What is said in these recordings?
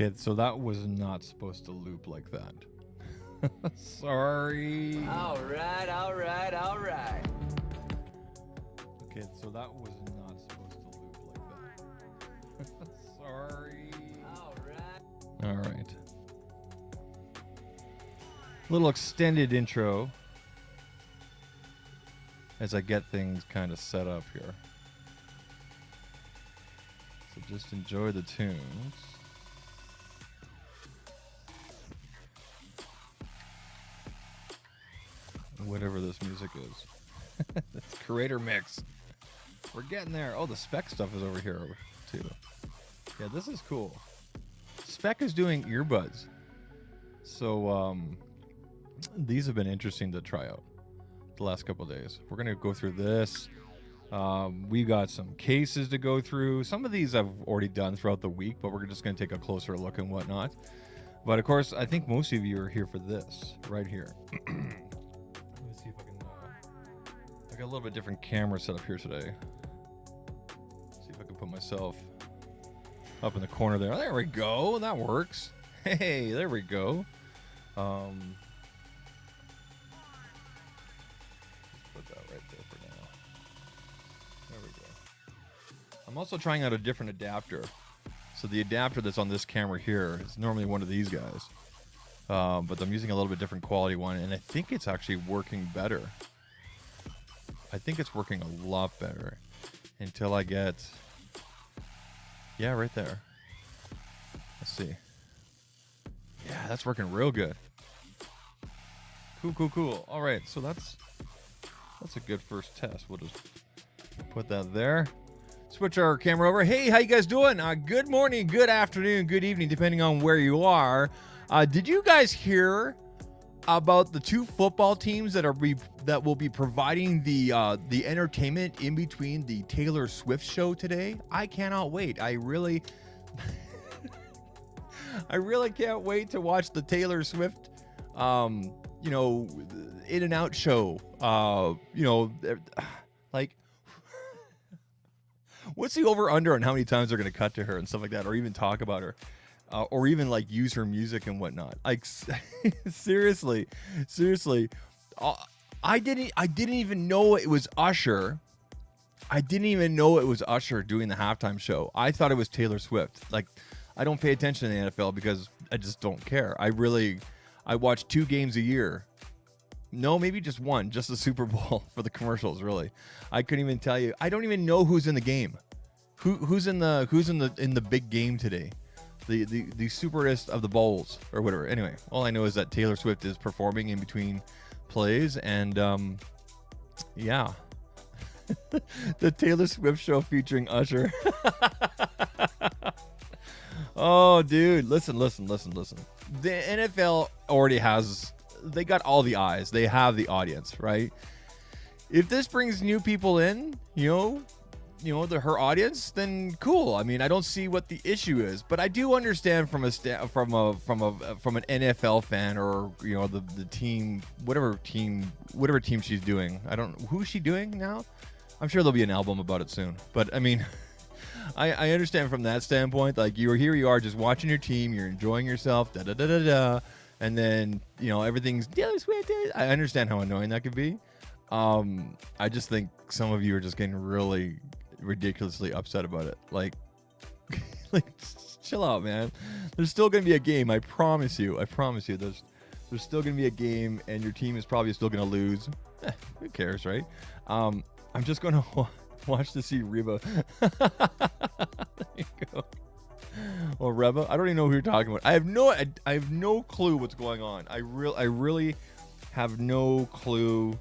Okay, so that was not supposed to loop like that. Sorry. All right. Okay, so that was not supposed to loop like that. Sorry. All right. Little extended intro as I get things kind of set up here. So just enjoy the tunes. Whatever this music is. It's creator mix. We're getting there. Oh, the Speck stuff is over here too. Yeah, this is cool. Speck is doing earbuds. So these have been interesting to try out the last couple of days. We're going to go through this. We got some cases to go through. Some of these I've already done throughout the week, but we're just going to take a closer look and whatnot. But of course, I think most of you are here for this right here. Let me see if I can. I got a little bit different camera set up here today. See if I can put myself up in the corner there. There we go. That works. Hey, there we go. Put that right there for now. There we go. I'm also trying out a different adapter. So the adapter that's on this camera here is normally one of these guys. But I'm using a little bit different quality one, and I think it's actually working better. I think it's working a lot better until I get... Yeah, right there. Let's see. Yeah, that's working real good. Cool. All right, so that's a good first test. We'll just put that there. Switch our camera over. Hey, how you guys doing? Good morning, good afternoon, good evening, depending on where you are. Did you guys hear about the two football teams that will be providing the entertainment in between the Taylor Swift show today? I cannot wait. I really can't wait to watch the Taylor Swift in and out show. Like, what's the over under on how many times they're going to cut to her and stuff like that, or even talk about her, or even like use her music and whatnot? Like, seriously, I didn't even know it was Usher. I didn't even know it was Usher doing the halftime show. I thought it was Taylor Swift. Like, I don't pay attention to the NFL because I just don't care. I watch 2 games a year. No, maybe just one, just the Super Bowl for the commercials. Really, I couldn't even tell you. I don't even know who's in the game. Who's in the big game today? The superest of the bowls or whatever. Anyway, all I know is that Taylor Swift is performing in between plays, and yeah, the Taylor Swift show featuring Usher. Oh, dude, listen. The NFL already has. They got all the eyes. They have the audience, right? If this brings new people in, her audience, then cool. I mean, I don't see what the issue is, but I do understand from an NFL fan, or the team, whatever team she's doing. I don't. Who's she doing now? I'm sure there'll be an album about it soon. But I mean, I understand from that standpoint. Like, you are just watching your team, you're enjoying yourself, and then everything's Taylor Swift. I understand how annoying that could be. I just think some of you are just getting really ridiculously upset about it. Like chill out, man. There's still gonna be a game. I promise you. There's still gonna be a game, and your team is probably still gonna lose. Who cares, right? I'm just gonna watch to see Reba. There you go. Or Reba. I don't even know who you're talking about. I have no clue what's going on. I really have no clue.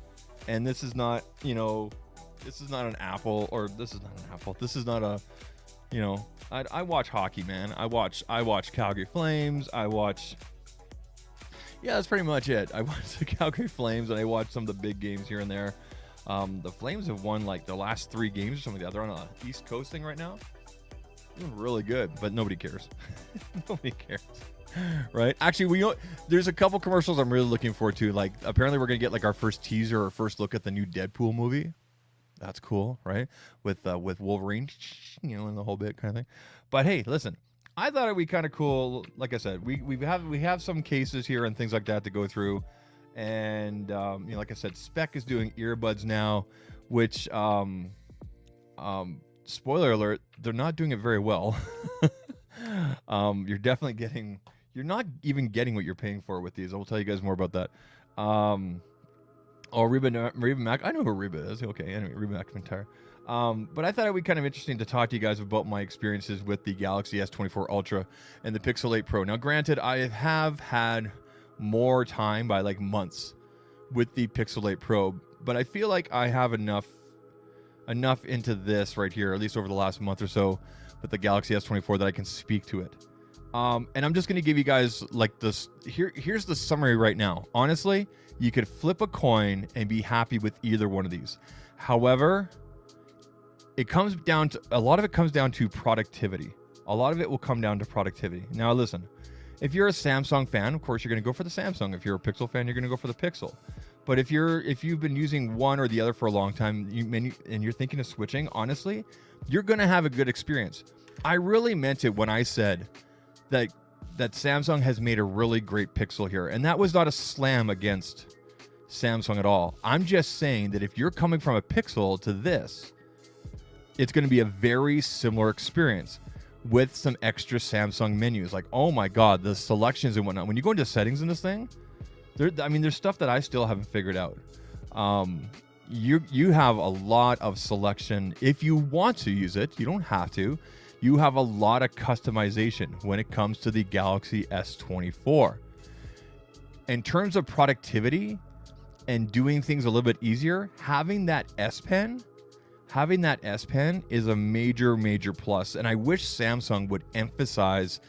And this is not, this is not an Apple, or this is not an Apple. This is not a, I watch hockey, man. I watch Calgary Flames. Yeah, that's pretty much it. I watch the Calgary Flames, and I watch some of the big games here and there. The Flames have won like the last 3 games or something like that. They're on a East Coast thing right now. Doing really good, but nobody cares. Nobody cares. Right? Actually, there's a couple commercials I'm really looking forward to. Like, apparently we're gonna get like our first teaser or first look at the new Deadpool movie. That's cool, right? With Wolverine, and the whole bit kind of thing. But hey, listen, I thought it'd be kind of cool. Like I said, we have some cases here and things like that to go through, and you know, like I said, Speck is doing earbuds now, which spoiler alert, they're not doing it very well. You're definitely getting, you're not even getting what you're paying for with these. I will tell you guys more about that. Oh, Reba Mac. I know who Reba is. Okay, anyway, Reba McIntyre. But I thought it would be kind of interesting to talk to you guys about my experiences with the Galaxy S24 Ultra and the Pixel 8 Pro. Now, granted, I have had more time by like months with the Pixel 8 Pro, but I feel like I have enough into this right here, at least over the last month or so with the Galaxy S24, that I can speak to it. And I'm just going to give you guys like this. Here's the summary right now. Honestly, you could flip a coin and be happy with either one of these. However, it comes down to, a lot of it comes down to productivity. A lot of it will come down to productivity. Now, listen, if you're a Samsung fan, of course, you're going to go for the Samsung. If you're a Pixel fan, you're going to go for the Pixel. But if you've been using one or the other for a long time and you're thinking of switching, honestly, you're going to have a good experience. I really meant it when I said that Samsung has made a really great Pixel here. And that was not a slam against Samsung at all. I'm just saying that if you're coming from a Pixel to this, it's going to be a very similar experience with some extra Samsung menus. Like, oh my God, the selections and whatnot. When you go into settings in this thing, there's stuff that I still haven't figured out. You have a lot of selection. If you want to use it, you don't have to. You have a lot of customization when it comes to the Galaxy S24. In terms of productivity and doing things a little bit easier, having that S Pen is a major plus. And I wish Samsung would emphasize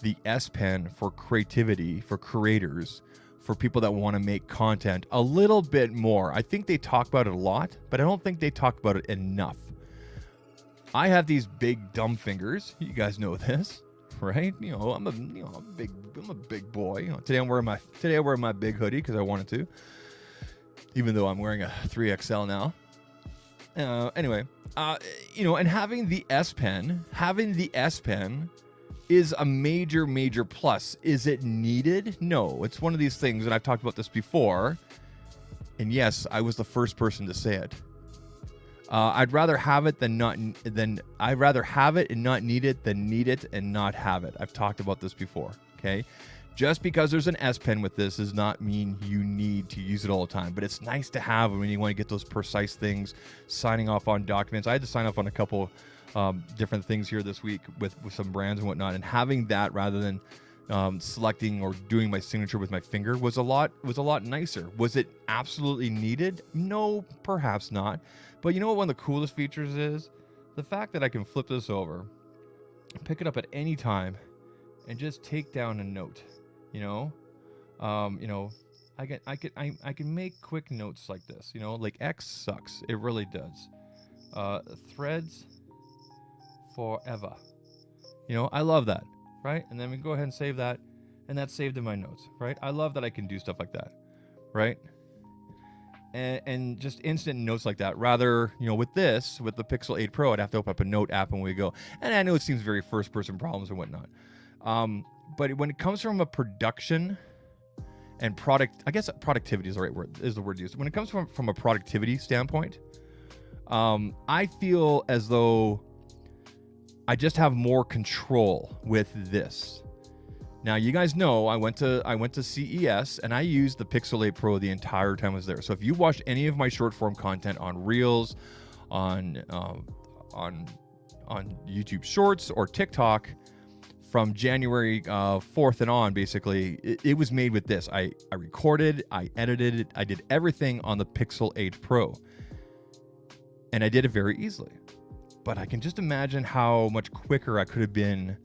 the S Pen for creativity, for creators, for people that want to make content a little bit more. I think they talk about it a lot, but I don't think they talk about it enough. I have these big dumb fingers. You guys know this, right? You know, I'm a big boy. You know, today I wear my big hoodie because I wanted to, even though I'm wearing a 3XL now. Anyway, you know, and having the S Pen is a major plus. Is it needed? No, it's one of these things, and I've talked about this before. And yes, I was the first person to say it. I'd rather have it I'd rather have it and not need it than need it and not have it. I've talked about this before. Okay. Just because there's an S Pen with this does not mean you need to use it all the time, but it's nice to have when you want to get those precise things, signing off on documents. I had to sign off on a couple different things here this week with some brands and whatnot, and having that rather than selecting or doing my signature with my finger was a lot nicer. Was it absolutely needed? No, perhaps not. But you know what one of the coolest features is? The fact that I can flip this over, pick it up at any time, and just take down a note. You know, I can make quick notes like this. You know, like X sucks. It really does. Threads forever. You know, I love that, right? And then we go ahead and save that, and that's saved in my notes, right? I love that I can do stuff like that, right? And just instant notes like that. Rather, you know, with the Pixel 8 Pro, I'd have to open up a note app and we go. And I know it seems very first-person problems and whatnot. But when it comes from a production and product, I guess productivity is the right word, is the word used. When it comes from a productivity standpoint, I feel as though I just have more control with this. Now, you guys know I went to CES and I used the Pixel 8 Pro the entire time I was there. So if you watched any of my short form content on Reels, on YouTube Shorts or TikTok from January 4th and on, basically, it was made with this. I recorded, I edited it, I did everything on the Pixel 8 Pro. And I did it very easily. But I can just imagine how much quicker I could have been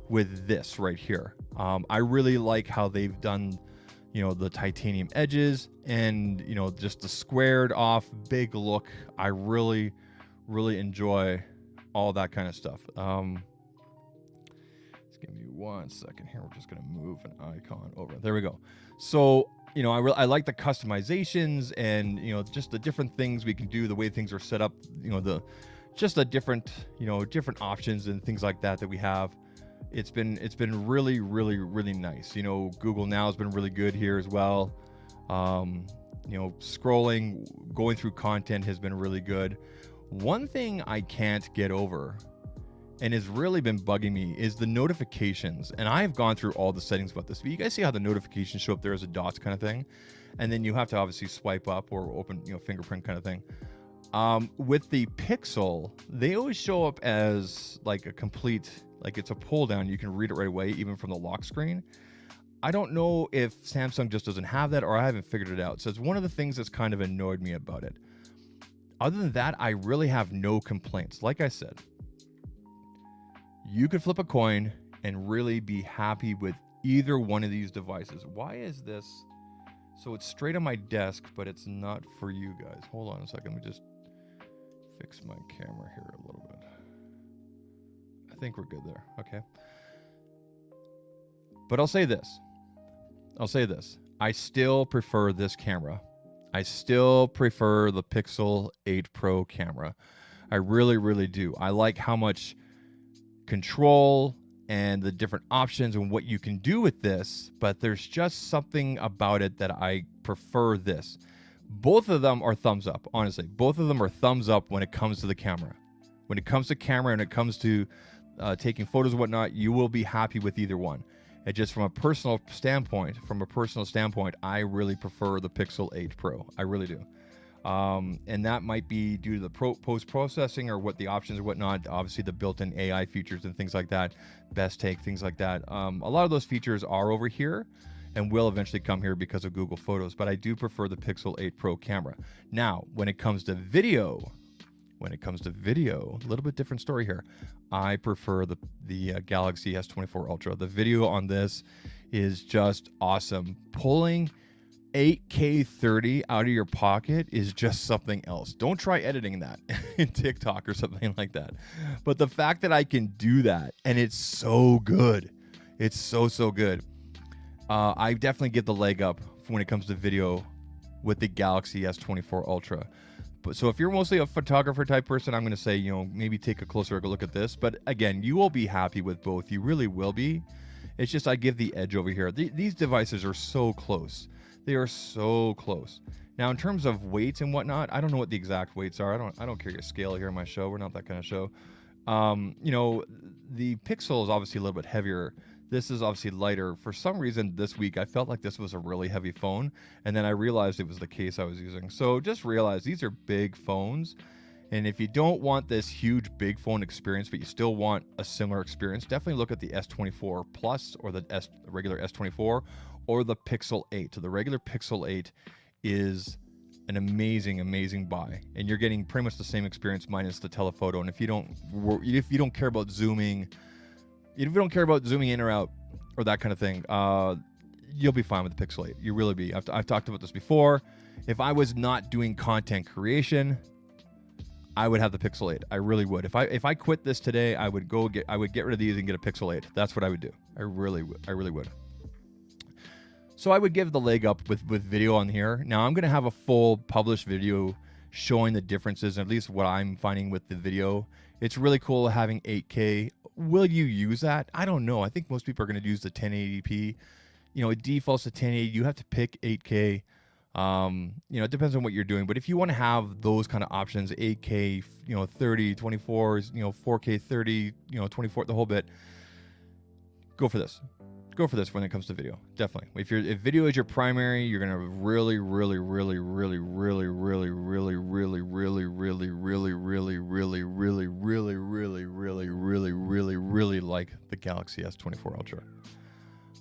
with this right here. I really like how they've done, you know, the titanium edges and, you know, just the squared off big look. I really enjoy all that kind of stuff. Just give me 1 second here. We're just going to move an icon over. There we go. So, you know, I like the customizations and, you know, just the different things we can do, the way things are set up, you know, just the different, you know, different options and things like that we have it's been really, really, really nice. You know, Google Now has been really good here as well. You know, scrolling, going through content has been really good. One thing I can't get over, and has really been bugging me, is the notifications. And I've gone through all the settings about this, but you guys see how the notifications show up there as a dots kind of thing, and then you have to obviously swipe up or open, you know, fingerprint kind of thing. With the Pixel, they always show up as like a complete, like it's a pull down. You can read it right away, even from the lock screen. I don't know if Samsung just doesn't have that, or I haven't figured it out. So it's one of the things that's kind of annoyed me about it. Other than that, I really have no complaints. Like I said, you could flip a coin and really be happy with either one of these devices. Why is this? So it's straight on my desk, but it's not for you guys. Hold on a second. Let me just fix my camera here a little bit. I think we're good there. Okay. But I'll say this. I still prefer this camera. I still prefer the Pixel 8 Pro camera. I really, really do. I like how much control and the different options and what you can do with this, but there's just something about it that I prefer this. Both of them are thumbs up, honestly. Both of them are thumbs up when it comes to the camera. When it comes to camera and it comes to taking photos and whatnot, you will be happy with either one. And just from a personal standpoint, I really prefer the Pixel 8 Pro. I really do. And that might be due to the post-processing or what the options or whatnot. Obviously, the built-in AI features and things like that, best take, things like that. A lot of those features are over here and will eventually come here because of Google Photos. But I do prefer the Pixel 8 Pro camera. Now, when it comes to video, a little bit different story here. I prefer the Galaxy S24 Ultra. The video on this is just awesome. Pulling 8K 30 out of your pocket is just something else. Don't try editing that in TikTok or something like that. But the fact that I can do that, and it's so good. It's so good. I definitely give the leg up when it comes to video with the Galaxy S24 Ultra. So if you're mostly a photographer type person, I'm going to say, you know, maybe take a closer look at this. But again, you will be happy with both. You really will be. It's just I give the edge over here. These devices are so close. They are so close. Now, in terms of weights and whatnot, I don't know what the exact weights are. I don't carry a scale here on my show. We're not that kind of show. You know, the Pixel is obviously a little bit heavier. This is obviously lighter. For some reason this week, I felt like this was a really heavy phone, and then I realized it was the case I was using. So just realize these are big phones, and if you don't want this huge big phone experience, but you still want a similar experience, definitely look at the S24 Plus or the regular S24 or the Pixel 8. So the regular Pixel 8 is an amazing buy, and you're getting pretty much the same experience minus the telephoto. And if you don't care about zooming, if you don't care about zooming in or out or that kind of thing, you'll be fine with the Pixel 8. You really be. I've talked about this before. If I was not doing content creation, I would have the Pixel 8. I really would. If I quit this today, I would get rid of these and get a Pixel 8. That's what I would do. I really would. So I would give the leg up with video on here. Now I'm going to have a full published video showing the differences, at least what I'm finding with the video. It's really cool having 8K. Will you use that? I don't know. I think most people are going to use the 1080p. You know, it defaults to 1080. You have to pick 8K. You know, it depends on what you're doing. But if you want to have those kind of options, 8K, you know, 30, 24, you know, 4K 30, you know, 24, the whole bit, go for this. Go for this when it comes to video. Definitely. If video is your primary, you're gonna really like the Galaxy S24 Ultra.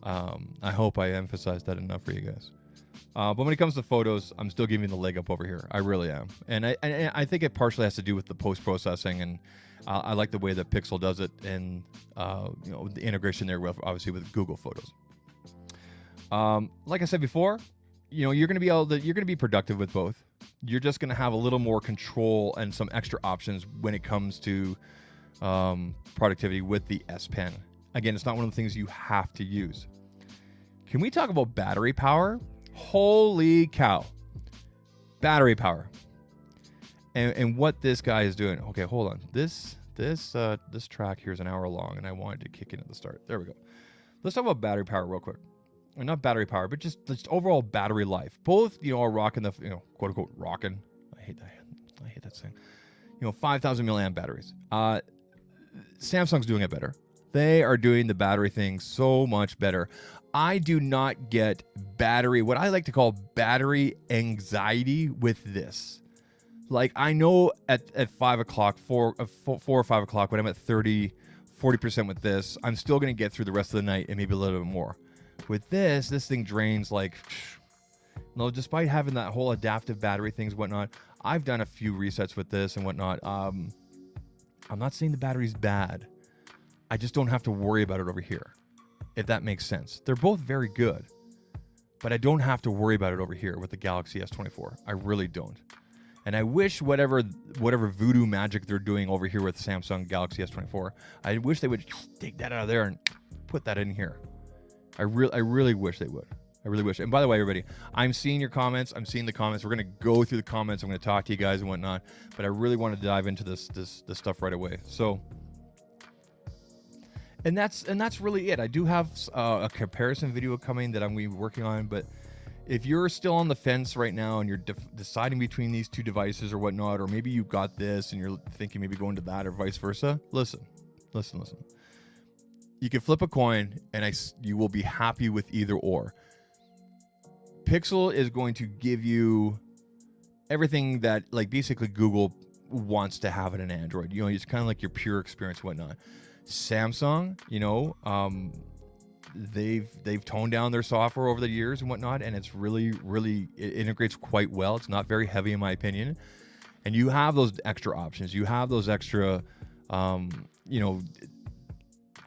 I hope I emphasized that enough for you guys. But when it comes to photos, I'm still giving the leg up over here. I really am, and I think it partially has to do with the post processing, and I like the way that Pixel does it, and you know, the integration there with obviously with Google Photos. Like I said before, you know, you're going to be productive with both. You're just going to have a little more control and some extra options when it comes to productivity with the S Pen. Again, it's not one of the things you have to use. Can we talk about battery power? Holy cow. Battery power. And what this guy is doing. Okay, hold on. This This track here is an hour long, and I wanted to kick in at the start. There we go. Let's talk about battery power real quick. Or not battery power, but just overall battery life. Both, are rocking the, quote unquote rocking. I hate that saying. 5,000 milliamp batteries. Samsung's doing it better. They are doing the battery thing so much better. I do not get what I like to call battery anxiety with this. Like, I know at 5 o'clock, 4 or 5 o'clock, when I'm at 30, 40% with this, I'm still going to get through the rest of the night and maybe a little bit more. With this thing drains like, despite having that whole adaptive battery things, whatnot, I've done a few resets with this and whatnot. I'm not saying the battery's bad. I just don't have to worry about it over here, if that makes sense. They're both very good, but I don't have to worry about it over here with the Galaxy S24. I really don't. And I wish whatever voodoo magic they're doing over here with Samsung Galaxy S24, I wish they would take that out of there and put that in here. I really wish they would. I really wish. And by the way, everybody, I'm seeing your comments. I'm seeing the comments. We're going to go through the comments. I'm going to talk to you guys and whatnot. But I really want to dive into this stuff right away. So, and that's really it. I do have a comparison video coming that I'm going to be working on. But if you're still on the fence right now and you're deciding between these two devices or whatnot, or maybe you got this and you're thinking maybe going to that or vice versa, listen. You can flip a coin, and you will be happy with either or. Pixel is going to give you everything that, like, basically Google wants to have in an Android. It's kind of like your pure experience and whatnot. Samsung, they've toned down their software over the years and whatnot, and it's really it integrates quite well. It's not very heavy in my opinion, and you have those extra options. You have those extra,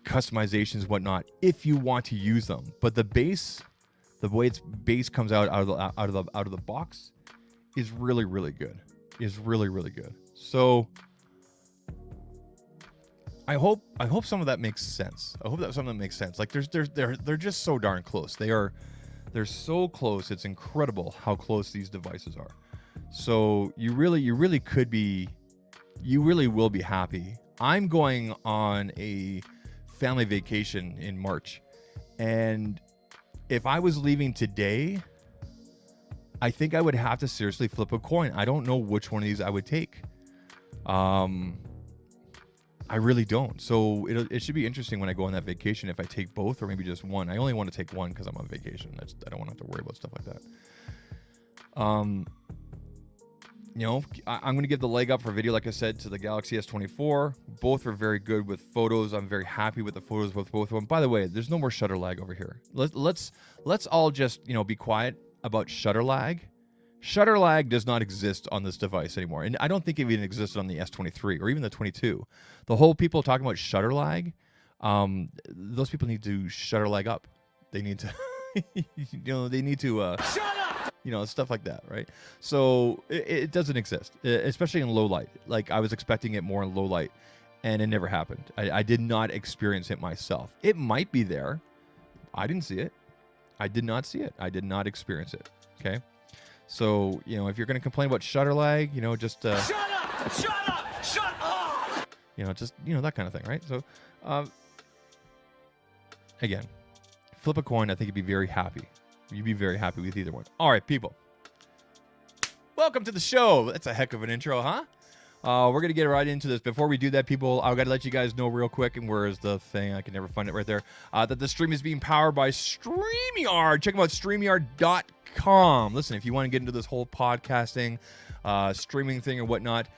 customizations and whatnot if you want to use them. But the way its base comes out of the box is really good. Is really good. So I hope some of that makes sense. I hope that some of that makes sense. Like they're just so darn close. They're so close. It's incredible how close these devices are. So you really will be happy. I'm going on a family vacation in March, and if I was leaving today, I think I would have to seriously flip a coin. I don't know which one of these I would take. I really don't. So it should be interesting when I go on that vacation if I take both or maybe just one. I only want to take one because I'm on vacation. I don't want to have to worry about stuff like that. I'm going to give the leg up for video, like I said, to the Galaxy S24. Both are very good with photos. I'm very happy with the photos with both of them. By the way, there's no more shutter lag over here. Let's all just, be quiet about shutter lag. Shutter lag does not exist on this device anymore. And I don't think it even existed on the S23 or even the 22. The whole people talking about shutter lag, those people need to shutter lag up. They need to, they need to... Shut up! Stuff like that, right? So it doesn't exist, especially in low light. Like, I was expecting it more in low light, and it never happened. I did not experience it myself. It might be there. I didn't see it. I did not see it. I did not experience it, okay? So, if you're going to complain about shutter lag, just... Shut up! Shut up! Shut up! Just, that kind of thing, right? So, again, flip a coin. I think you'd be very happy. You'd be very happy with either one. All right, people. Welcome to the show. That's a heck of an intro, huh? We're going to get right into this. Before we do that, people, I've got to let you guys know real quick, and where is the thing? I can never find it right there. That the stream is being powered by StreamYard. Check them out, StreamYard.com. Listen, if you want to get into this whole podcasting, streaming thing or whatnot,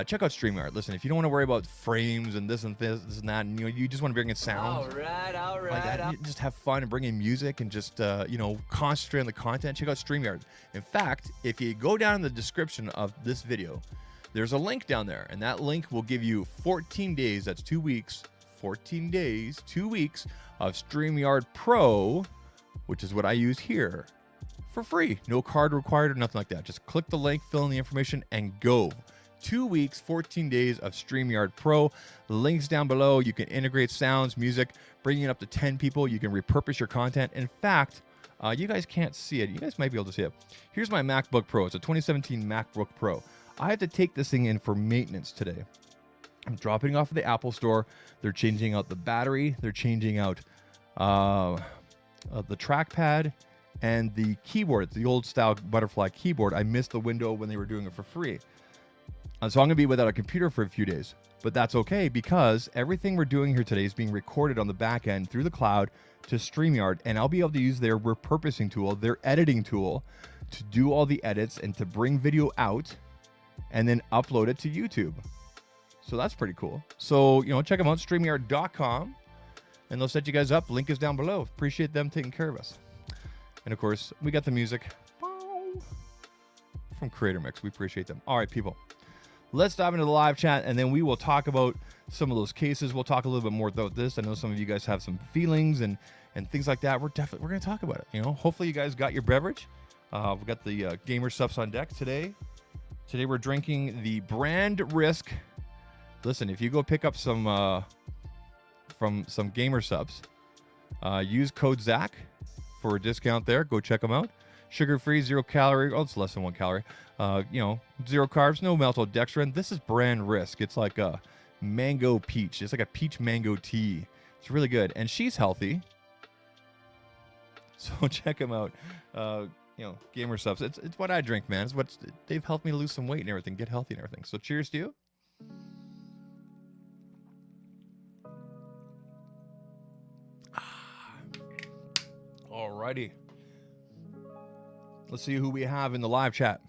check out StreamYard. Listen, if you don't want to worry about frames and this and that, and you just want to bring in sound, all right, like that, you just have fun and bring in music and just concentrate on the content. Check out StreamYard. In fact, if you go down in the description of this video, there's a link down there, and that link will give you 14 days. That's 2 weeks. 14 days, 2 weeks of StreamYard Pro, which is what I use here, for free. No card required or nothing like that. Just click the link, fill in the information, and go. 2 weeks, 14 days of StreamYard Pro. Links down below. You can integrate sounds, music, bringing it up to 10 people. You can repurpose your content. In fact, you guys can't see it. You guys might be able to see it. Here's my MacBook Pro. It's a 2017 MacBook Pro. I had to take this thing in for maintenance today. I'm dropping it off at the Apple store. They're changing out the battery. They're changing out the trackpad and the keyboard. It's the old style butterfly keyboard. I missed the window when they were doing it for free. So I'm going to be without a computer for a few days. But that's okay because everything we're doing here today is being recorded on the back end through the cloud to StreamYard. And I'll be able to use their repurposing tool, their editing tool, to do all the edits and to bring video out and then upload it to YouTube. So that's pretty cool. So, check them out, StreamYard.com, and they'll set you guys up. Link is down below. Appreciate them taking care of us. And, of course, we got the music from Creator Mix. We appreciate them. All right, people. Let's dive into the live chat, and then we will talk about some of those cases. We'll talk a little bit more about this. I know some of you guys have some feelings and things like that. We're going to talk about it. Hopefully you guys got your beverage. We've got the Gamer Subs on deck today. Today we're drinking the Brand Risk. Listen, if you go pick up some from some Gamer Subs, use code ZACH for a discount there. Go check them out. Sugar-free, 0 calorie. Oh, it's less than 1 calorie. 0 carbs, no maltodextrin. This is Brand Risk. It's like a mango peach. It's like a peach mango tea. It's really good. And she's healthy. So check them out. Gamer Subs. It's what I drink, man. They've helped me lose some weight and everything, get healthy and everything. So cheers to you. Alrighty. Let's see who we have in the live chat.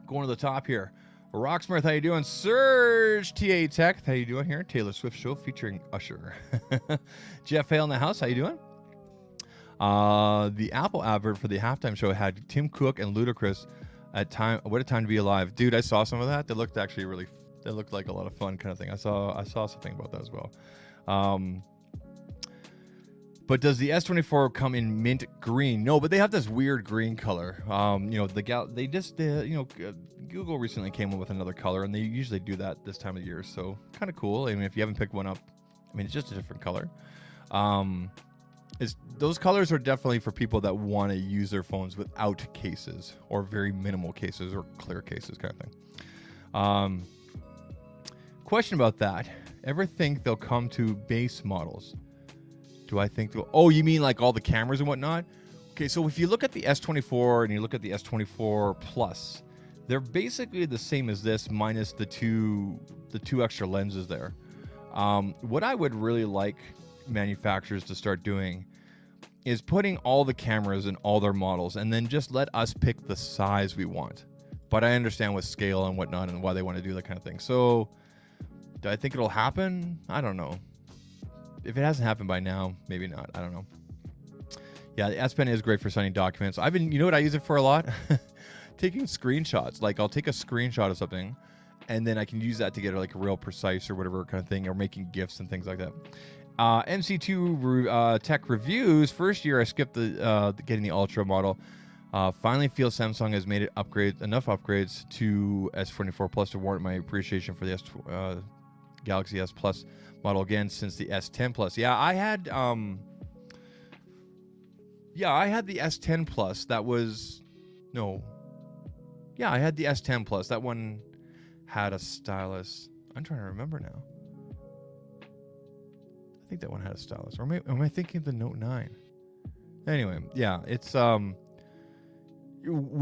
Going to the top here. Rocksmith, how you doing? Surge TA Tech, how you doing here? Taylor Swift show featuring Usher. Jeff Hale in the house, how you doing? The Apple advert for the halftime show had Tim Cook and Ludacris at time. What a time to be alive, dude! I saw some of that. They looked actually They looked like a lot of fun kind of thing. I saw something about that as well. But does the S24 come in mint green? No, but they have this weird green color. Google recently came up with another color, and they usually do that this time of year. So kind of cool. I mean, if you haven't picked one up, it's just a different color. Those colors are definitely for people that want to use their phones without cases or very minimal cases or clear cases kind of thing. Question about that. Ever think they'll come to base models? Do I think oh, you mean like all the cameras and whatnot? Okay, so if you look at the S24 and you look at the S24 Plus, they're basically the same as this minus the two extra lenses there. What I would really like manufacturers to start doing is putting all the cameras in all their models and then just let us pick the size we want. But I understand with scale and whatnot and why they want to do that kind of thing. So do I think it'll happen? I don't know. If it hasn't happened by now, maybe not. I don't know. Yeah, the S Pen is great for signing documents. You know what I use it for a lot? Taking screenshots. Like I'll take a screenshot of something and then I can use that to get like real precise or whatever kind of thing, or making GIFs and things like that. MC2 Tech Reviews. First year I skipped the getting the Ultra model. Finally feel Samsung has made it enough upgrades to S24 Plus to warrant my appreciation for the Galaxy S Plus model again since the S10 Plus. Yeah, I had the S10 Plus. I had the S10 Plus. That one had a stylus. I'm trying to remember now. I think that one had a stylus. Or am I thinking of the Note 9? Anyway, yeah, it's when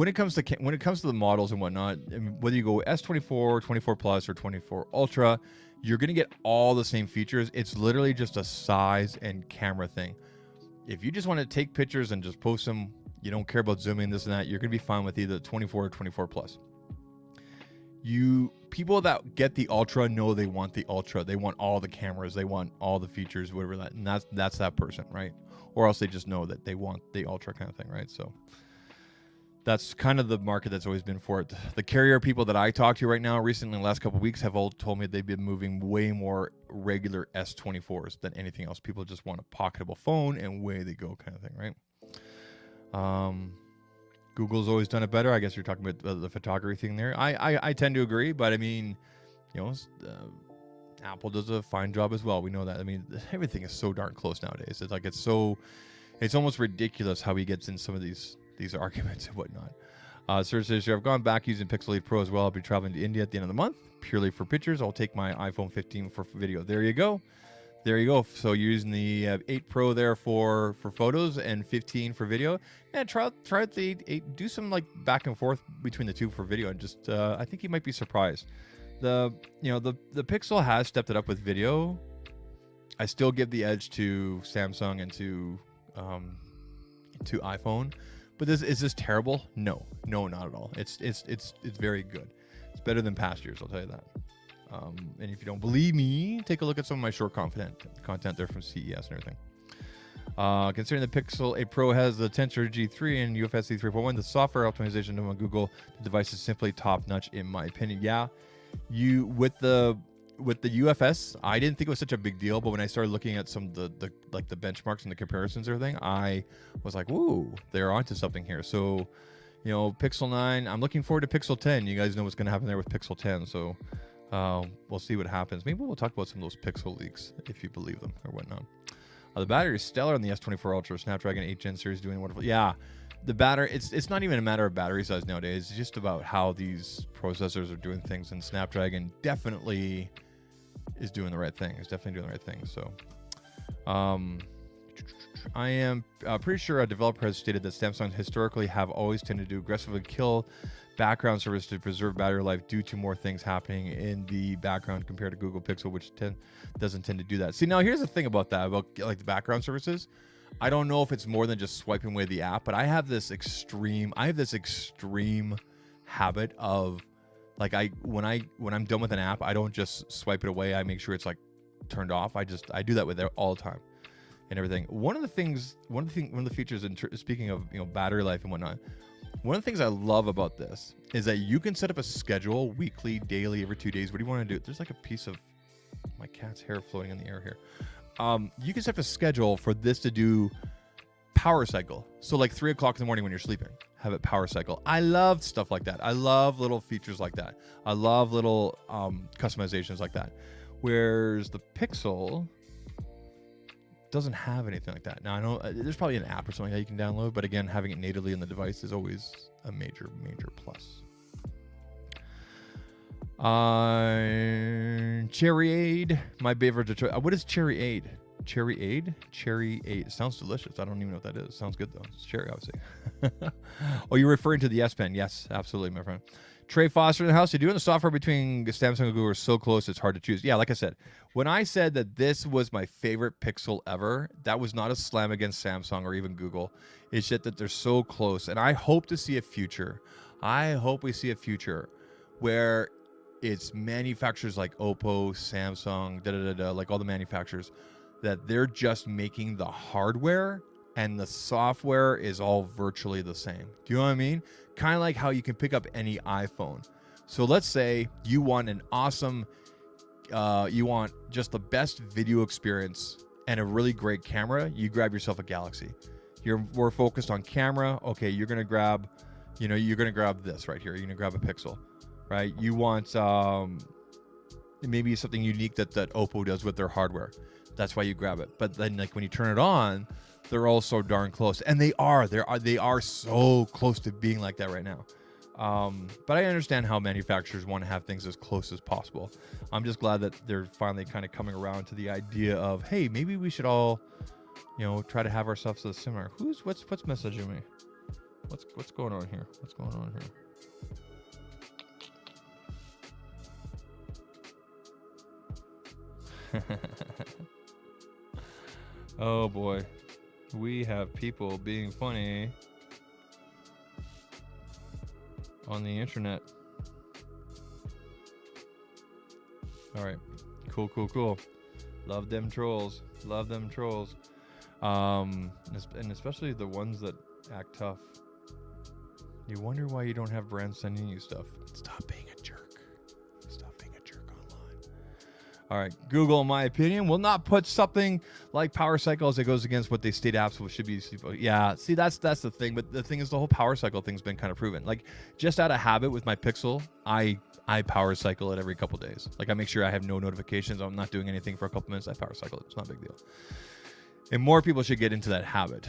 it comes to the models and whatnot, I mean, whether you go S24, 24 Plus, or 24 Ultra, you're going to get all the same features. It's literally just a size and camera thing. If you just want to take pictures and just post them, you don't care about zooming, this and that, you're going to be fine with either 24 or 24 Plus. People that get the Ultra know they want the Ultra. They want all the cameras. They want all the features, whatever that, and that's that person, right? Or else they just know that they want the Ultra kind of thing, right? So that's kind of the market that's always been for it. The carrier people that I talk to right now, recently in the last couple of weeks, have all told me they've been moving way more regular S24s than anything else. People just want a pocketable phone and away they go kind of thing, right? Google's always done it better. I guess you're talking about the photography thing there. I tend to agree, but I mean, Apple does a fine job as well. We know that. I mean, everything is so darn close nowadays. It's like it's almost ridiculous how he gets in some of these arguments and whatnot. Sir says here, I've gone back using Pixel 8 Pro as well. I'll be traveling to India at the end of the month, purely for pictures. I'll take my iPhone 15 for video. There you go. There you go. So you're using the 8 Pro there for photos and 15 for video. Yeah, try out the 8. Do some like back and forth between the two for video, and just I think you might be surprised. The Pixel has stepped it up with video. I still give the edge to Samsung and to iPhone. But is this terrible? No, not at all. It's very good. It's better than past years, I'll tell you that. And if you don't believe me, take a look at some of my short content there from CES and everything. Considering the Pixel 8 Pro has the Tensor G3 and UFS 3.1, the software optimization on Google, the device is simply top notch in my opinion. Yeah, with the UFS, I didn't think it was such a big deal, but when I started looking at some of the benchmarks and the comparisons and everything, I was like, whoa, they're onto something here. So, Pixel 9, I'm looking forward to Pixel 10. You guys know what's going to happen there with Pixel 10, so we'll see what happens. Maybe we'll talk about some of those Pixel leaks, if you believe them or whatnot. The battery is stellar on the S24 Ultra. Snapdragon 8 Gen series doing wonderful. Yeah, the battery, it's not even a matter of battery size nowadays. It's just about how these processors are doing things, and Snapdragon definitely is doing the right thing. It's definitely doing the right thing. So I am pretty sure a developer has stated that Samsung historically have always tended to aggressively kill background service to preserve battery life due to more things happening in the background compared to Google Pixel, which doesn't tend to do that. See, now here's the thing about that, about like the background services. I don't know if it's more than just swiping away the app, but I have this extreme habit of like when I'm done with an app, I don't just swipe it away. I make sure it's like turned off. I do that with it all the time and everything. One of the features, speaking of battery life and whatnot, one of the things I love about this is that you can set up a schedule, weekly, daily, every 2 days. What do you want to do? There's like a piece of my cat's hair floating in the air here. You can set up a schedule for this to do power cycle. So like 3 o'clock in the morning when you're sleeping, have it power cycle. I love stuff like that. I love little features like that. I love little customizations like that. Whereas the Pixel doesn't have anything like that. Now I know there's probably an app or something that you can download, but again, having it natively in the device is always a major plus. Cherryade, my favorite Detroit. What is Cherryade? Cherryade? Cherryade. It sounds delicious. I don't even know what that is. Sounds good though. It's cherry, obviously. Oh, you're referring to the S Pen? Yes, absolutely, my friend. Trey Foster in the house. You're doing the software between Samsung and Google are so close, it's hard to choose. Yeah, like I said, when I said that this was my favorite Pixel ever, that was not a slam against Samsung or even Google. It's just that they're so close, and I hope to see a future. I hope we see a future where it's manufacturers like Oppo, Samsung, like all the manufacturers, that they're just making the hardware and the software is all virtually the same. Do you know what I mean? Kind of like how you can pick up any iPhone. So let's say you want an awesome, you want just the best video experience and a really great camera, you grab yourself a Galaxy. We're focused on camera. Okay, you're gonna grab, you're gonna grab this right here. You're gonna grab a Pixel, right? You want maybe something unique that Oppo does with their hardware. That's why you grab it. But then like when you turn it on, they're all so darn close, and they are so close to being like that right now. But I understand how manufacturers want to have things as close as possible. I'm just glad that they're finally kind of coming around to the idea of, hey, maybe we should all, try to have ourselves as similar. What's messaging me? What's going on here? What's going on here? Oh boy. We have people being funny on the internet. All right. Cool. Love them trolls. And especially the ones that act tough. You wonder why you don't have brands sending you stuff. Stop being a jerk. All right, Google, in my opinion, will not put something like power cycle as it goes against what they state apps should be. Yeah, see, that's the thing. But the thing is, the whole power cycle thing's been kind of proven. Like, just out of habit with my Pixel, I power cycle it every couple days. Like, I make sure I have no notifications. I'm not doing anything for a couple minutes. I power cycle it. It's not a big deal. And more people should get into that habit.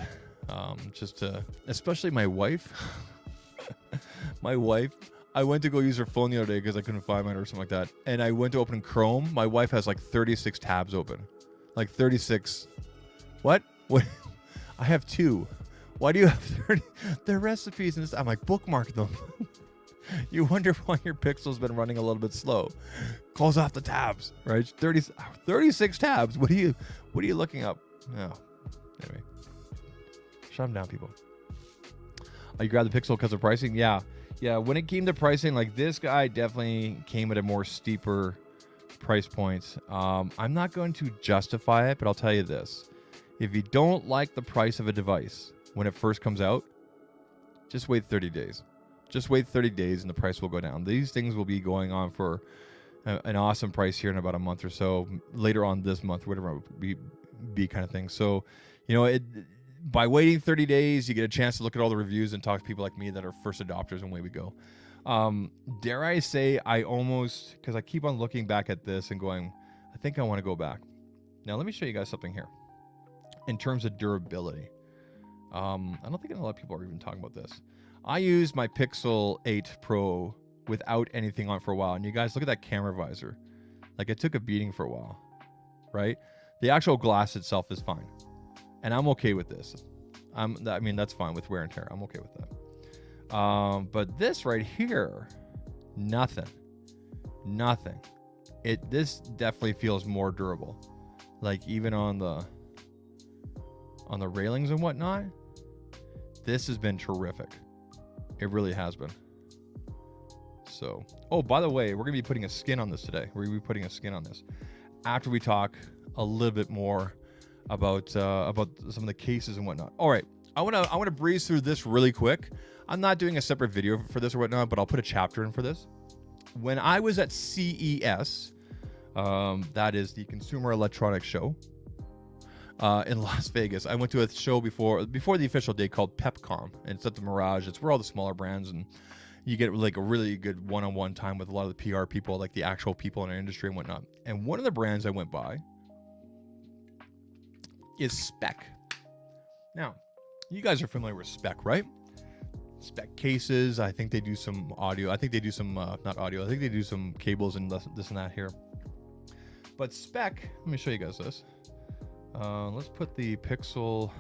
Especially my wife. My wife, I went to go use her phone the other day because I couldn't find mine or something like that. And I went to open Chrome. My wife has like 36 tabs open. Like 36. What? What? I have 2. Why do you have 30? They're recipes and this. I'm like, bookmark them. You wonder why your Pixel's been running a little bit slow. Close off the tabs, right? 36 tabs. What are you looking up? No. Anyway. Shut them down, people. Oh, you grabbed the Pixel because of pricing? Yeah. Yeah, when it came to pricing, like this guy definitely came at a more steeper price point. I'm not going to justify it, but I'll tell you this. If you don't like the price of a device when it first comes out, just wait 30 days. Just wait 30 days and the price will go down. These things will be going on for an awesome price here in about a month or so, later on this month, whatever it would be kind of thing. So, you know, by waiting 30 days, you get a chance to look at all the reviews and talk to people like me that are first adopters, and away we go. Dare I say, I almost, because I keep on looking back at this and going, I think I want to go back. Now, let me show you guys something here. In terms of durability, I don't think a lot of people are even talking about this. I used my Pixel 8 Pro without anything on for a while, and you guys look at that camera visor. Like, it took a beating for a while, right? The actual glass itself is fine. And I'm okay with this. I mean, that's fine with wear and tear. I'm okay with that. But this right here, nothing. This definitely feels more durable. Like even on the railings and whatnot, this has been terrific. It really has been. So, oh, by the way, we're gonna be putting a skin on this today. We're gonna be putting a skin on this after we talk a little bit more about some of the cases and whatnot. All right, I want to breeze through this really quick. I'm not doing a separate video for this or whatnot, but I'll put a chapter in for this. When I was at CES, that is the Consumer Electronics Show in Las Vegas, I went to a show before the official day called PepCom, and it's at the Mirage. It's where all the smaller brands, and you get like a really good one-on-one time with a lot of the PR people, like the actual people in our industry and whatnot. And one of the brands I went by is Speck. Now, you guys are familiar with Speck, right? Speck cases. I think they do some audio. I think they do some, not audio. I think they do some cables and this and that here. But Speck, let me show you guys this. Let's put the Pixel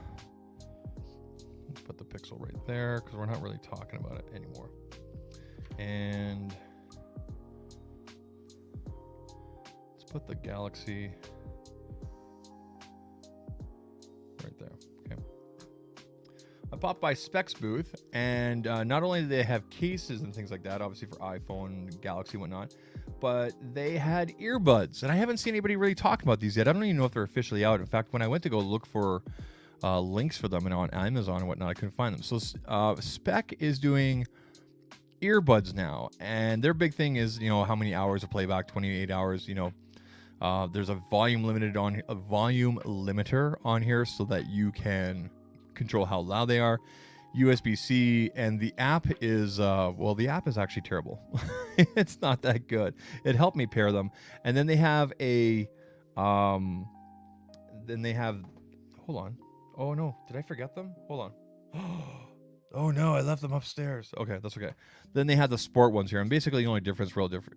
right there because we're not really talking about it anymore. And let's put the Galaxy right there. Okay. I popped by Speck's booth, and not only do they have cases and things like that, obviously for iPhone, Galaxy, whatnot, but they had earbuds, and I haven't seen anybody really talking about these yet. I don't even know if they're officially out. In fact, when I went to go look for links for them and on Amazon and whatnot, I couldn't find them. So Speck is doing earbuds now, and their big thing is, you know, how many hours of playback, 28 hours, you know. There's a volume limiter on here so that you can control how loud they are. USB-C, and the app is the app is actually terrible. It's not that good. It helped me pair them, and then they have hold on. Oh no, did I forget them? Hold on. Oh no, I left them upstairs. Okay, that's okay. Then they have the sport ones here, and basically the only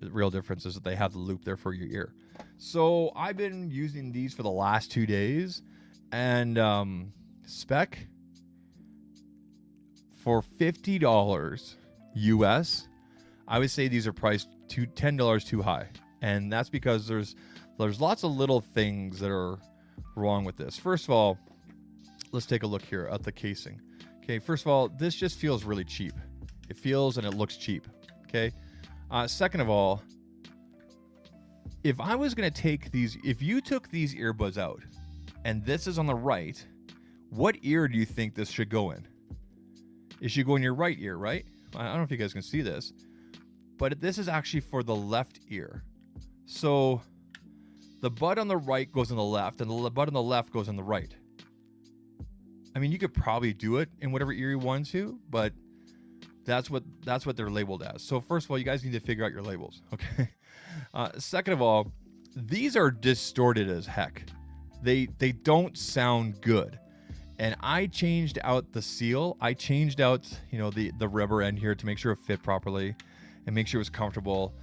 real difference is that they have the loop there for your ear. So I've been using these for the last 2 days, and Speck, for $50 US, I would say these are priced $10 too high, and that's because there's lots of little things that are wrong with this. First of all, let's take a look here at the casing. Okay, first of all, this just feels really cheap. It feels and it looks cheap. Okay. Second of all, if I was going to take these, if you took these earbuds out and this is on the right, what ear do you think this should go in? It should go in your right ear, right? I don't know if you guys can see this, but this is actually for the left ear. So the bud on the right goes on the left, and the bud on the left goes on the right. I mean, you could probably do it in whatever ear you want to, but that's what they're labeled as. So first of all, you guys need to figure out your labels, okay? Second of all, these are distorted as heck. They don't sound good. and I changed out the seal. I changed out, you know, the rubber end here to make sure it fit properly and make sure it was comfortable.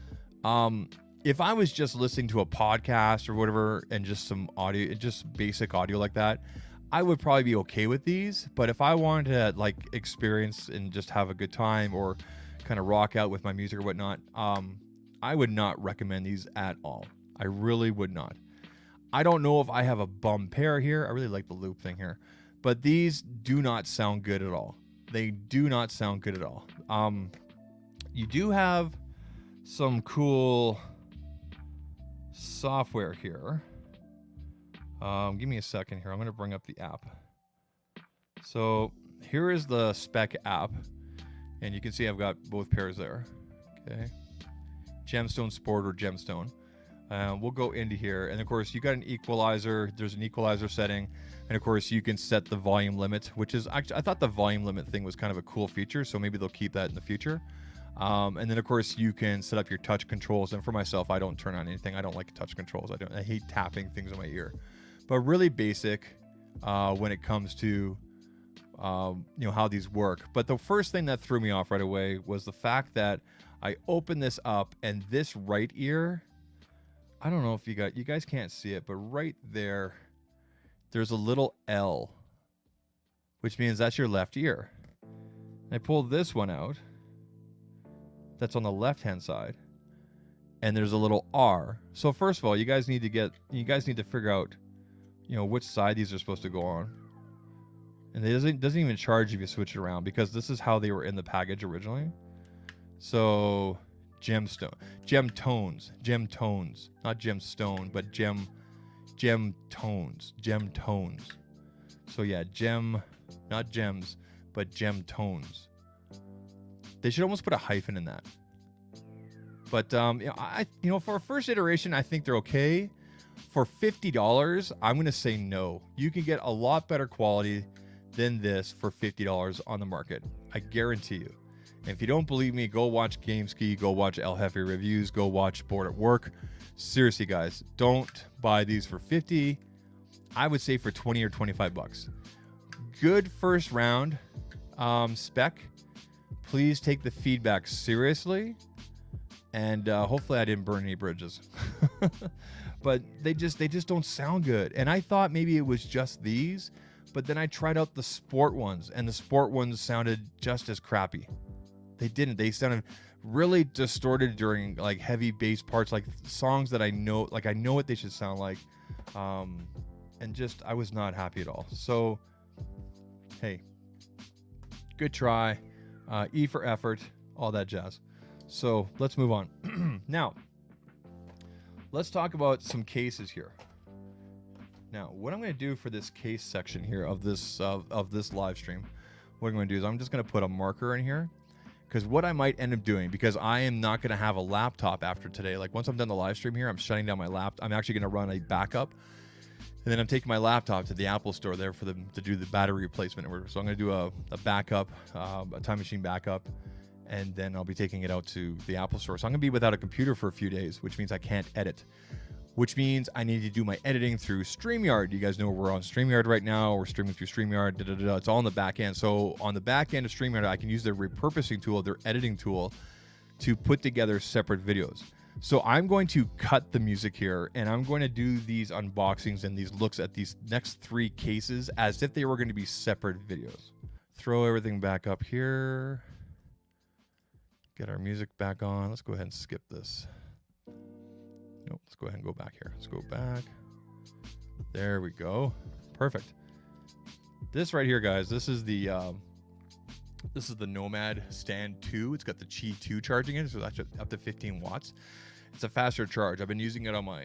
If I was just listening to a podcast or whatever and just some audio, just basic audio like that, I would probably be okay with these. But if I wanted to like experience and just have a good time or kind of rock out with my music or whatnot, I would not recommend these at all. I really would not. I don't know if I have a bum pair here. I really like the loop thing here, but these do not sound good at all. They do not sound good at all. You do have some cool software here. Give me a second here. I'm going to bring up the app. So here is the Speck app, and you can see I've got both pairs there. Okay, Gemstone Sport or Gemstone. We'll go into here, and of course you got an equalizer. There's an equalizer setting, and of course you can set the volume limit, which is actually, I thought the volume limit thing was kind of a cool feature, so maybe they'll keep that in the future. And then of course you can set up your touch controls, and for myself, I don't turn on anything. I don't like touch controls. I hate tapping things in my ear, but really basic when it comes to you know, how these work. But the first thing that threw me off right away was the fact that I opened this up, and this right ear, I don't know if you guys can't see it, but right there, there's a little L, which means that's your left ear. And I pull this one out, that's on the left-hand side, and there's a little R. So first of all, you guys need to figure out, you know, which side these are supposed to go on. And it doesn't even charge if you switch it around, because this is how they were in the package originally. So gemtones, not gemstone, but gemtones. So yeah, not gems, but gemtones. They should almost put a hyphen in that. But you know, for a first iteration, I think they're okay. For $50, I'm going to say no. You can get a lot better quality than this for $50 on the market. I guarantee you. And if you don't believe me, go watch GameSki, go watch El Jefe reviews, go watch Board at Work. Seriously, guys, don't buy these for $50. I would say for $20 or $25. Good first round. Speck, please take the feedback seriously. And hopefully I didn't burn any bridges. But they just don't sound good. And I thought maybe it was just these, but then I tried out the sport ones, and the sport ones sounded just as crappy. They didn't. They sounded really distorted during like heavy bass parts, like songs that I know what they should sound like. And just, I was not happy at all. So, hey, good try. E for effort, all that jazz. So let's move on. Now, let's talk about some cases here. Now, what I'm going to do for this case section here of this live stream, what I'm going to do is I'm just going to put a marker in here, because what I might end up doing, because I am not going to have a laptop after today. Like once I'm done the live stream here, I'm shutting down my laptop. I'm actually going to run a backup, and then I'm taking my laptop to the Apple store there for them to do the battery replacement. So I'm going to do a backup, a time machine backup, and then I'll be taking it out to the Apple store. So I'm going to be without a computer for a few days, which means I can't edit, which means I need to do my editing through StreamYard. You guys know we're on StreamYard right now. We're streaming through StreamYard. It's all on the back end. So on the back end of StreamYard, I can use their repurposing tool, their editing tool, to put together separate videos. So I'm going to cut the music here, and I'm going to do these unboxings and these looks at these next 3 cases as if they were going to be separate videos. Throw everything back up here. Get our music back on. Let's go ahead and skip this. Nope, let's go ahead and go back here. Let's go back. There we go. Perfect. This right here, guys, this is the Nomad Stand 2. It's got the Qi 2 charging in it, so that's up to 15 watts. It's a faster charge. I've been using it on my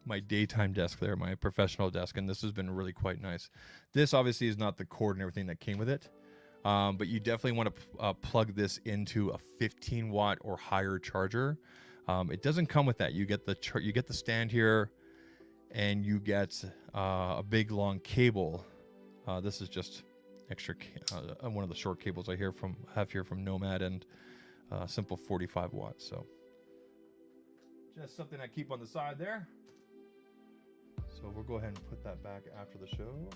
my daytime desk there, my professional desk, and this has been really quite nice. This obviously is not the cord and everything that came with it, but you definitely want to plug this into a 15 watt or higher charger. It doesn't come with that. You get the stand here, and you get a big long cable. This is just extra one of the short cables I have here from Nomad, and simple 45 watts. So just something I keep on the side there. So we'll go ahead and put that back after the show.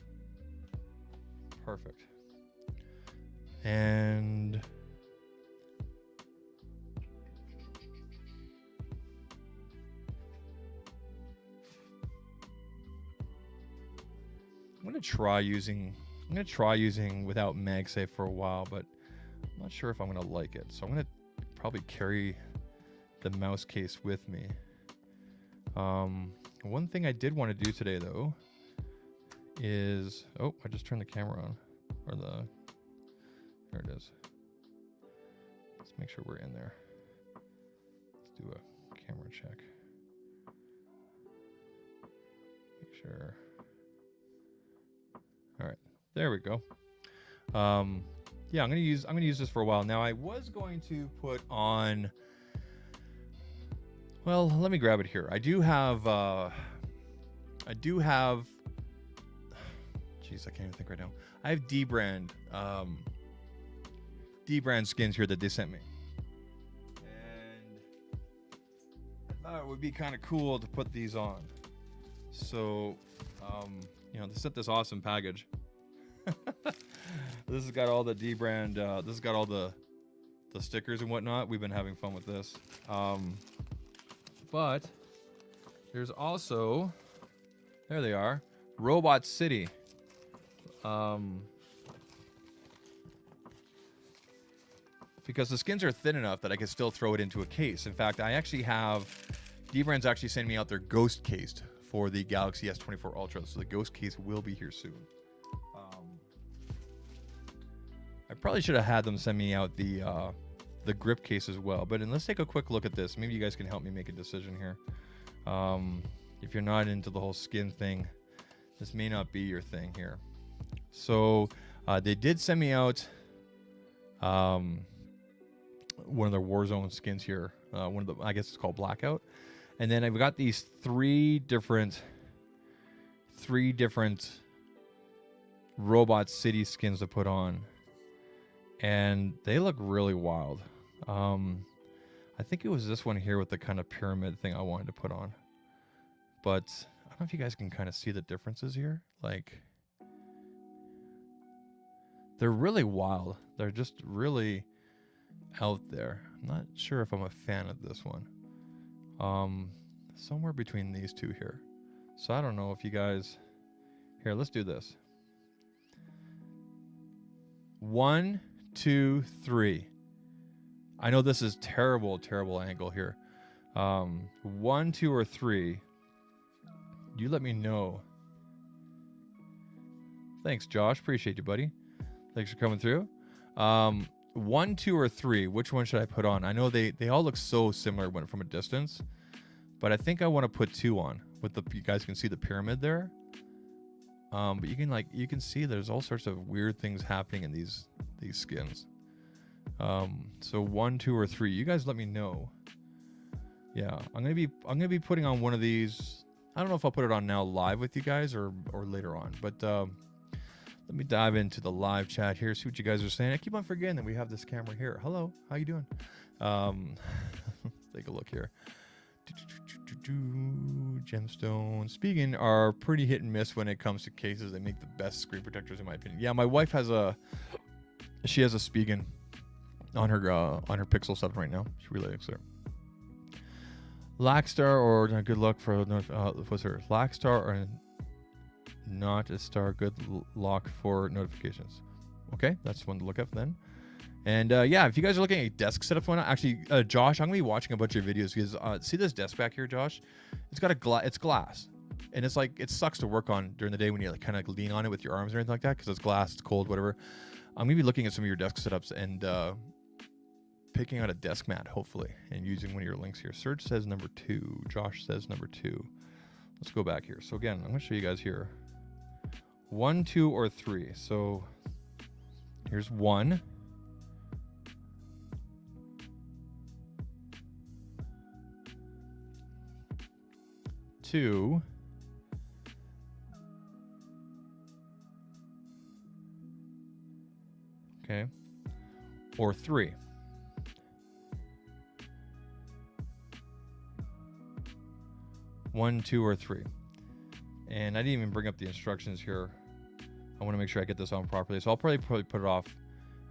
Perfect. And I'm gonna try using without MagSafe for a while, but I'm not sure if I'm gonna like it. So I'm gonna probably carry the mouse case with me. One thing I did want to do today though is, oh, I just turned the camera on, or there it is. Let's make sure we're in there. Let's do a camera check. Make sure. All right, there we go. Yeah, I'm gonna use this for a while. Now I was going to put on. Well, let me grab it here. I do have. Jeez, I can't even think right now. I have D brand skins here that they sent me, and I thought it would be kind of cool to put these on. So, you know, they sent this awesome package. This has got all the D brand. This has got all the stickers and whatnot. We've been having fun with this. But there's also, there they are, Robot City. Because the skins are thin enough that I can still throw it into a case. In fact, I actually have, D-Brand's actually sending me out their ghost case for the Galaxy S24 Ultra. So the ghost case will be here soon. I probably should have had them send me out the grip case as well. But let's take a quick look at this. Maybe you guys can help me make a decision here. If you're not into the whole skin thing, this may not be your thing here. So they did send me out one of their Warzone skins here. One of the, I guess it's called Blackout. And then I've got these three different Robot City skins to put on. And they look really wild. I think it was this one here with the kind of pyramid thing I wanted to put on. But I don't know if you guys can kind of see the differences here. Like, they're really wild. They're just really out there. I'm not sure if I'm a fan of this one. Somewhere between these two here. So I don't know if you guys... Here, let's do this. 1, 2, 3. I know this is terrible angle here. 1, 2, or 3. You let me know. Thanks, Josh. Appreciate you, buddy. Thanks for coming through. 1, 2, or 3. Which one should I put on? I know they all look so similar when from a distance, but I think I want to put 2 on. With the, you guys can see the pyramid there. But you can see there's all sorts of weird things happening in these skins. So 1, 2, or 3. You guys let me know. Yeah, I'm gonna be putting on one of these. I don't know if I'll put it on now live with you guys or later on. But let me dive into the live chat here, see what you guys are saying. I keep on forgetting that we have this camera here. Hello, how you doing? Take a look here. Gemstones. Spigen are pretty hit and miss when it comes to cases. They make the best screen protectors in my opinion. Yeah, my wife has a Spigen on her Pixel 7 right now. She really likes it. Lackstar or good luck for what's her? Lackstar or not a star, good luck for notifications. Okay, that's one to look up then. And yeah, if you guys are looking at desk setups, why not? Actually, Josh, I'm gonna be watching a bunch of videos because see this desk back here, Josh? It's got it's glass, and it's like it sucks to work on during the day when you like kind of lean on it with your arms or anything like that because it's glass, it's cold, whatever. I'm gonna be looking at some of your desk setups and picking out a desk mat, hopefully, and using one of your links here. Serge says number 2. Josh says number 2. Let's go back here. So again, I'm gonna show you guys here. 1, 2, or 3. So here's 1. 2. Okay. Or 3. One, 2, or 3. And I didn't even bring up the instructions here. I want to make sure I get this on properly. So I'll probably put it off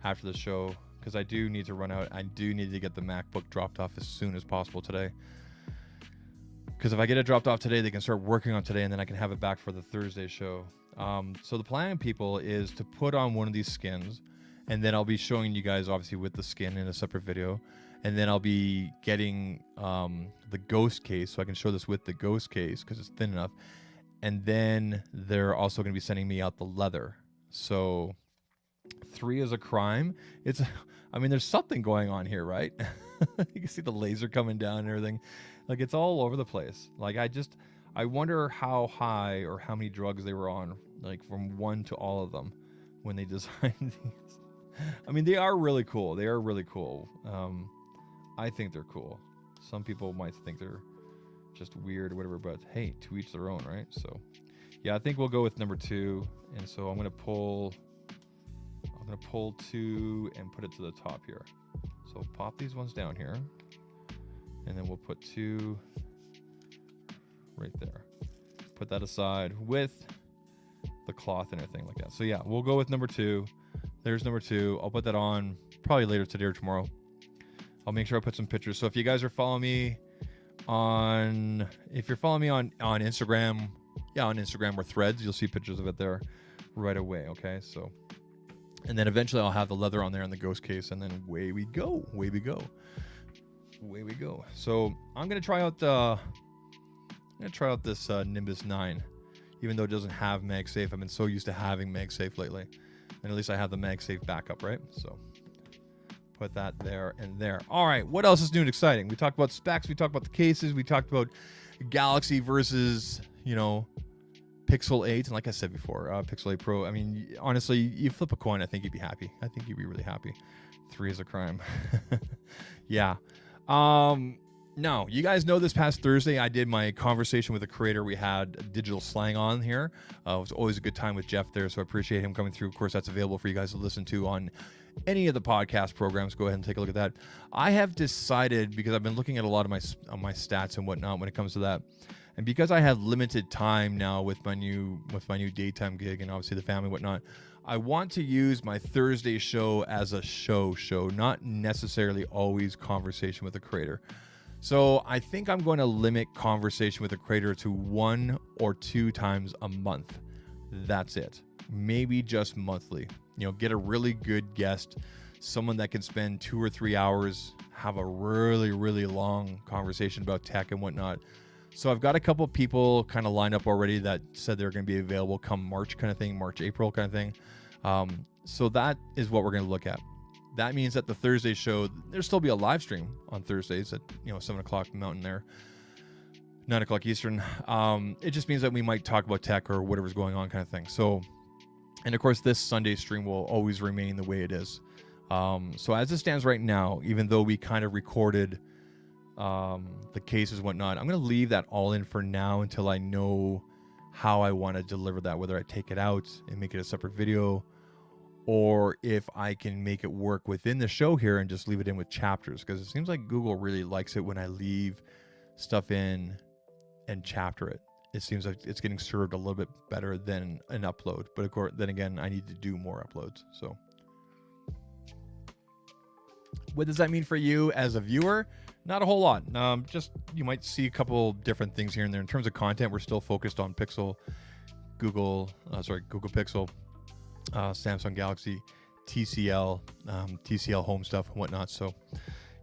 after the show because I do need to run out. I do need to get the MacBook dropped off as soon as possible today. Because if I get it dropped off today, they can start working on today, and then I can have it back for the Thursday show. So the plan, people, is to put on one of these skins, and then I'll be showing you guys, obviously, with the skin in a separate video. And then I'll be getting the ghost case, so I can show this with the ghost case because it's thin enough. And then they're also going to be sending me out the leather. So 3 is a crime. I mean, there's something going on here, right? You can see the laser coming down and everything. Like, it's all over the place. Like, I wonder how high or how many drugs they were on, like from 1 to all of them when they designed these. I mean, they are really cool. They are really cool. I think they're cool. Some people might think they're just weird or whatever, but hey, to each their own, right? So yeah, I think we'll go with number 2. And so I'm gonna pull 2 and put it to the top here. So pop these ones down here, and then we'll put 2 right there. Put that aside with the cloth and everything like that. So yeah, we'll go with number 2. There's number 2. I'll put that on probably later today or tomorrow. I'll make sure I put some pictures. So if you guys are following me on Instagram, yeah, on Instagram or Threads, you'll see pictures of it there right away. Okay, so, and then eventually I'll have the leather on there in the ghost case, and then away we go, away we go, away we go. So I'm gonna try out this Nimbus 9, even though it doesn't have MagSafe. I've been so used to having MagSafe lately, and at least I have the MagSafe backup, right? So put that there and there. All right, what else is new and exciting? We talked about specs, we talked about the cases, we talked about Galaxy versus, you know, Pixel 8, and like I said before, Pixel 8 Pro. I mean, honestly, you flip a coin, I think you'd be happy. I think you'd be really happy. 3 is a crime. Yeah. No, you guys know this past Thursday I did my conversation with a creator. We had digital slang on here. It was always a good time with Jeff there, so I appreciate him coming through. Of course, that's available for you guys to listen to on any of the podcast programs. Go ahead and take a look at that. I have decided, because I've been looking at a lot of my stats and whatnot when it comes to that, and because I have limited time now with my new daytime gig and obviously the family and whatnot, I want to use my Thursday show as a show, not necessarily always conversation with a creator. So I think I'm going to limit conversation with a creator to 1 or 2 times a month. That's it. Maybe just monthly. You know, get a really good guest, someone that can spend 2 or 3 hours, have a really, really long conversation about tech and whatnot. So I've got a couple of people kind of lined up already that said they're going to be available come March kind of thing, March, April kind of thing. So that is what we're going to look at. That means that the Thursday show, there'll still be a live stream on Thursdays at, 7 o'clock Mountain there, 9 o'clock Eastern. It just means that we might talk about tech or whatever's going on kind of thing. So, and of course, this Sunday stream will always remain the way it is. So as it stands right now, even though we kind of recorded the cases and whatnot, I'm going to leave that all in for now until I know how I want to deliver that, whether I take it out and make it a separate video, or if I can make it work within the show here and just leave it in with chapters, because it seems like Google really likes it when I leave stuff in and chapter it. It seems like it's getting served a little bit better than an upload. But of course, then again, I need to do more uploads. So what does that mean for you as a viewer? Not a whole lot. Just you might see a couple different things here and there. In terms of content, we're still focused on Google Pixel, Samsung Galaxy, TCL home stuff and whatnot. So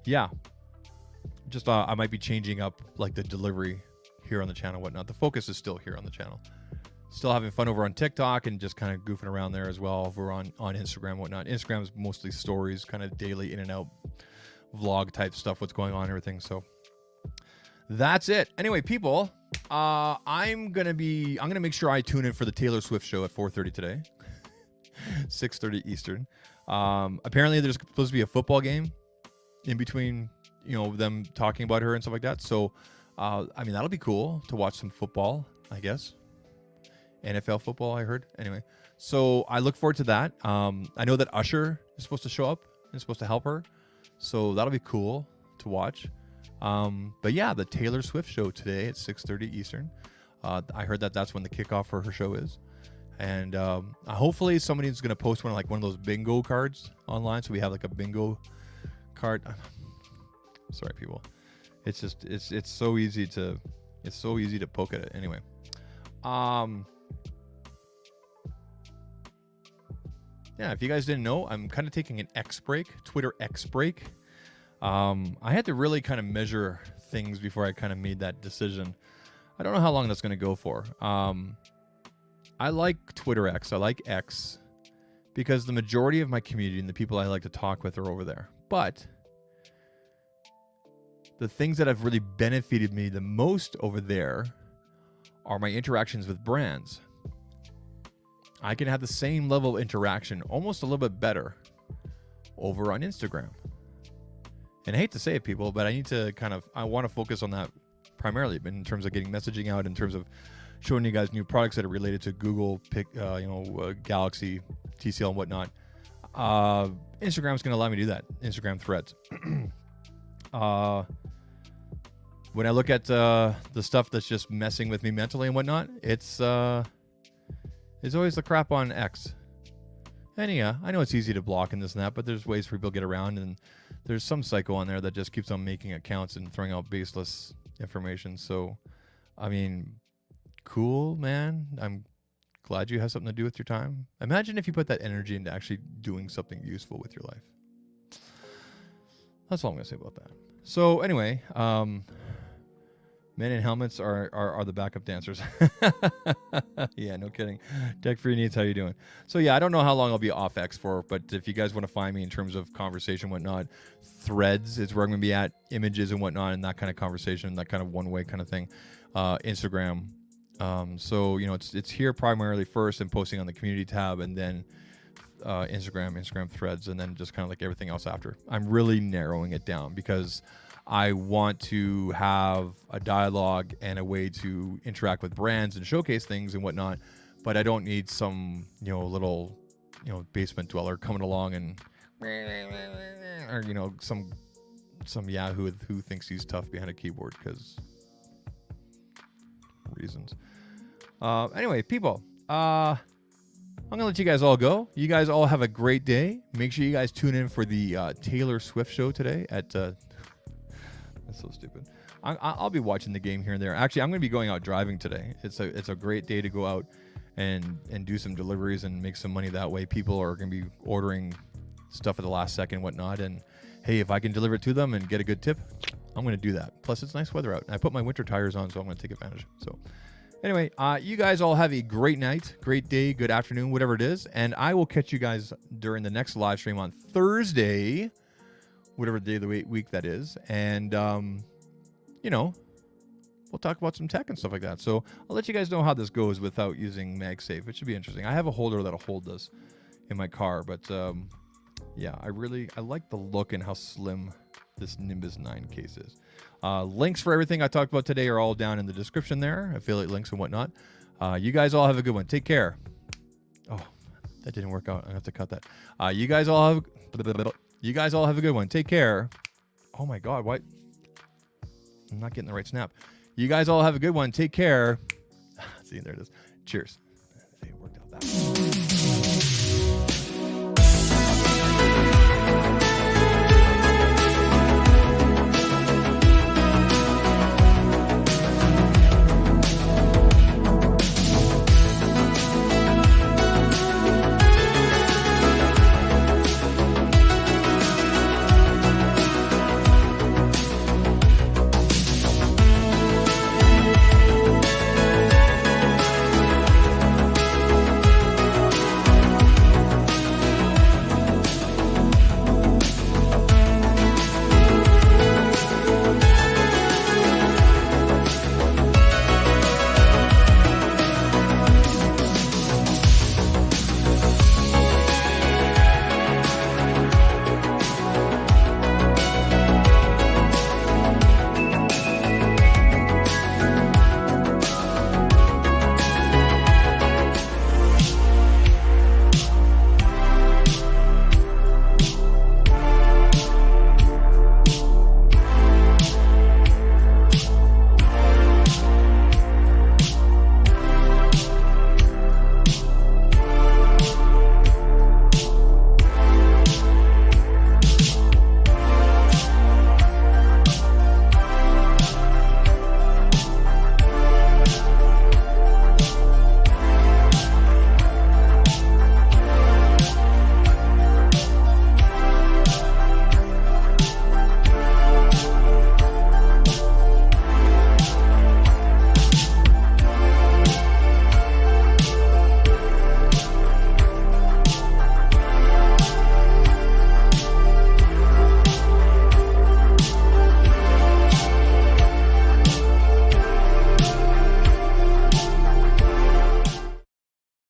yeah, just I might be changing up like the delivery here on the channel and whatnot. The focus is still here on the channel. Still having fun over on TikTok and just kind of goofing around there as well over on Instagram and whatnot. Instagram is mostly stories, kind of daily in and out vlog type stuff, what's going on and everything. So that's it. Anyway, people, I'm gonna make sure I tune in for the Taylor Swift show at 4:30 today. 6:30 Eastern. Apparently there's supposed to be a football game in between, them talking about her and stuff like that. So, that'll be cool to watch some football, I guess. NFL football, I heard. Anyway, so I look forward to that. I know that Usher is supposed to show up and is supposed to help her. So that'll be cool to watch. But yeah, the Taylor Swift show today at 6:30 Eastern. I heard that that's when the kickoff for her show is. And hopefully somebody's going to post one of those bingo cards online. So we have like a bingo card. Sorry, people. It's just, it's so easy to poke at it. Anyway. Yeah, if you guys didn't know, I'm kind of taking an X break, Twitter X break. I had to really kind of measure things before I kind of made that decision. I don't know how long that's going to go for. I like Twitter X. I like X because the majority of my community and the people I like to talk with are over there. But the things that have really benefited me the most over there are my interactions with brands. I can have the same level of interaction, almost a little bit better, over on Instagram. And I hate to say it, people, but I want to focus on that primarily in terms of getting messaging out, in terms of showing you guys new products that are related to Google, Galaxy, TCL, and whatnot. Instagram's going to allow me to do that. Instagram Threads. When I look at the stuff that's just messing with me mentally and whatnot, it's always the crap on X. And yeah, I know it's easy to block and this and that, but there's ways for people to get around, and there's some psycho on there that just keeps on making accounts and throwing out baseless information. So, I mean, cool, man. I'm glad you have something to do with your time. Imagine if you put that energy into actually doing something useful with your life. That's all I'm going to say about that. So anyway, men in helmets are the backup dancers. Yeah, no kidding. Tech Free Needs, how you doing? So yeah, I don't know how long I'll be off X for, but if you guys want to find me in terms of conversation and whatnot, Threads is where I'm going to be at, images and whatnot, and that kind of conversation, that kind of one-way kind of thing. Instagram. So, it's here primarily first and posting on the community tab, and then Instagram Threads, and then just kind of like everything else after. I'm really narrowing it down because I want to have a dialogue and a way to interact with brands and showcase things and whatnot, but I don't need some, little, basement dweller coming along and, or, some Yahoo who thinks he's tough behind a keyboard because reasons. Anyway, people, I'm going to let you guys all go. You guys all have a great day. Make sure you guys tune in for the Taylor Swift show today at... That's so stupid. I'll be watching the game here and there. Actually, I'm going to be going out driving today. It's a great day to go out and do some deliveries and make some money that way. People are going to be ordering stuff at the last second and whatnot. And, hey, if I can deliver it to them and get a good tip, I'm going to do that. Plus, it's nice weather out. And I put my winter tires on, so I'm going to take advantage. So... Anyway, you guys all have a great night, great day, good afternoon, whatever it is. And I will catch you guys during the next live stream on Thursday, whatever day of the week that is. And, we'll talk about some tech and stuff like that. So I'll let you guys know how this goes without using MagSafe. It should be interesting. I have a holder that'll hold this in my car. But, yeah, I like the look and how slim this Nimbus 9 case is. Links for everything I talked about today are all down in the description there, affiliate links and whatnot. You guys all have a good one. Take care. Oh, that didn't work out. I have to cut that. You guys all have a good one. Take care. Oh my God, what? I'm not getting the right snap. You guys all have a good one. Take care. See, there it is. Cheers. It worked out that way.